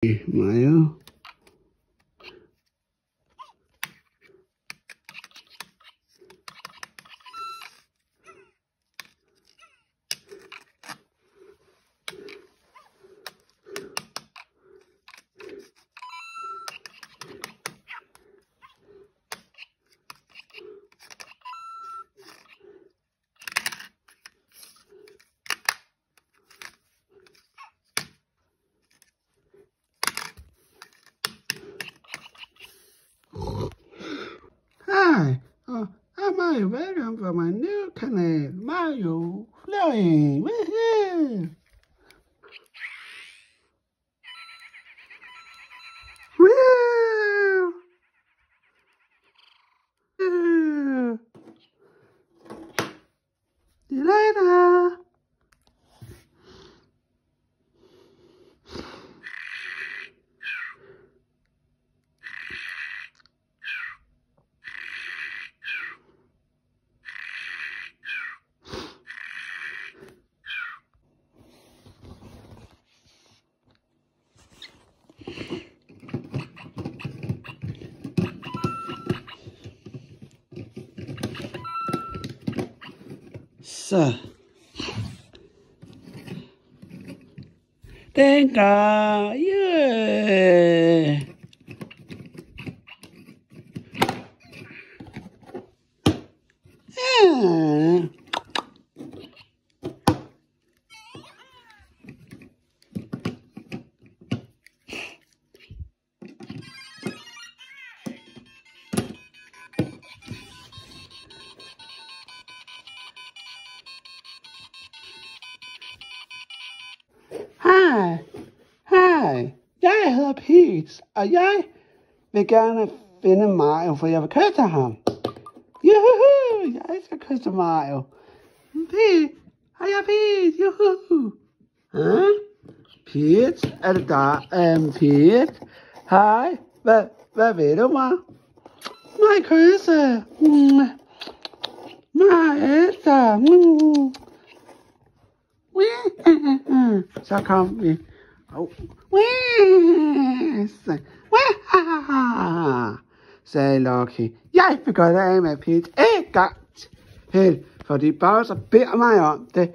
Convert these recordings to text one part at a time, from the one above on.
Mayo. Hi, I'm Mario. Welcome to my new channel, Mario Flying. Woohoo! Woo! Woo! See you later. Så den går, yeah. Hej, jeg hedder Pete, og jeg vil gerne finde Mario, for jeg vil kysse ham. Juhu, jeg skal kysse Mario. Pete, hej Pete, juhu. Pete, er det der? Pete, hej, hvad vil du mig? Mig kysse. Mig elsker. Så kom vi. Sagde Lucky. Jeg vil godt af med Pete en gang til, fordi Bowser beder mig om det.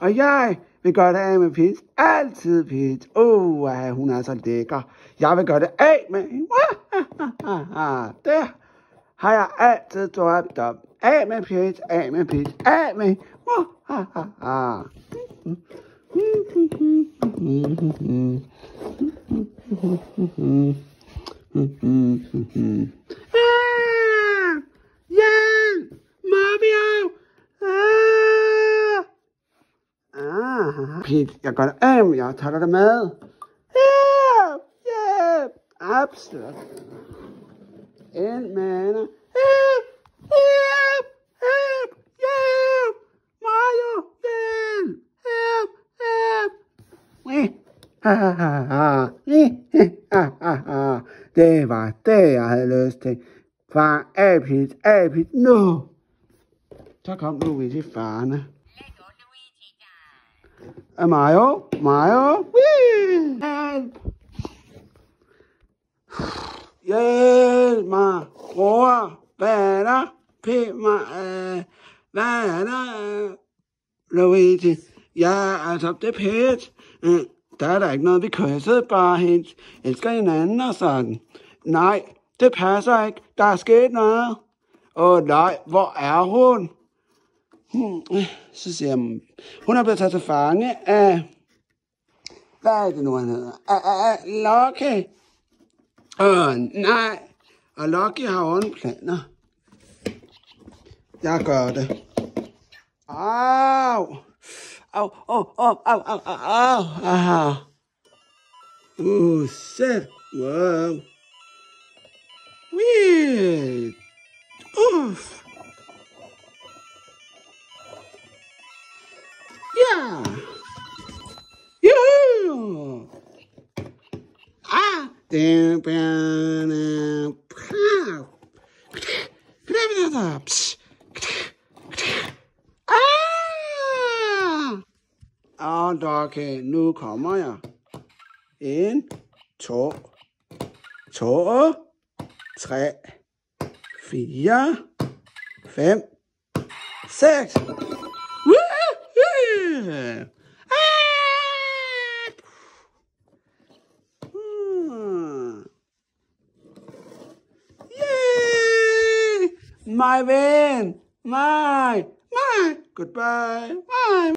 Og jeg vil godt af med Pete. Altid Pete. Hun er så lækker. Jeg vil godt af med hende. Det har jeg altid drømt om. Af med Pete, af med Pete, af med. Hjælp! Mario! Pete, jeg gør det af, jeg tager dig med. Hjælp! Hjælp! Absolut. En mand. Hjælp! Hjælp! Hjælp! Hjælp! Mario! Hjælp! Hjælp! Hjælp! Det var det, jeg havde lyst til. Far, Pete, nu! Så kom Luigi farne. Mario! Hjælp! Hjælp mig, bror! Hvad er der? Hvad er der? Luigi? Ja, altså, det er pænt. Der er der ikke noget, vi kyssede bare helt. Elsker hinanden og sådan. Nej, det passer ikke. Der er sket noget. Nej, hvor er hun? Så siger hun, hun er blevet taget til fange af, hvad er det nu, han hedder? Lucky. Nej. Og Lucky har onde planer. Jeg gør det. Au. Sæt. Wow. Weird. Ja. Juhu. Det okay, nu kommer jeg. 1, 2, 2, 3, 4, 5, 6. Yay! My ven! My! Goodbye! My!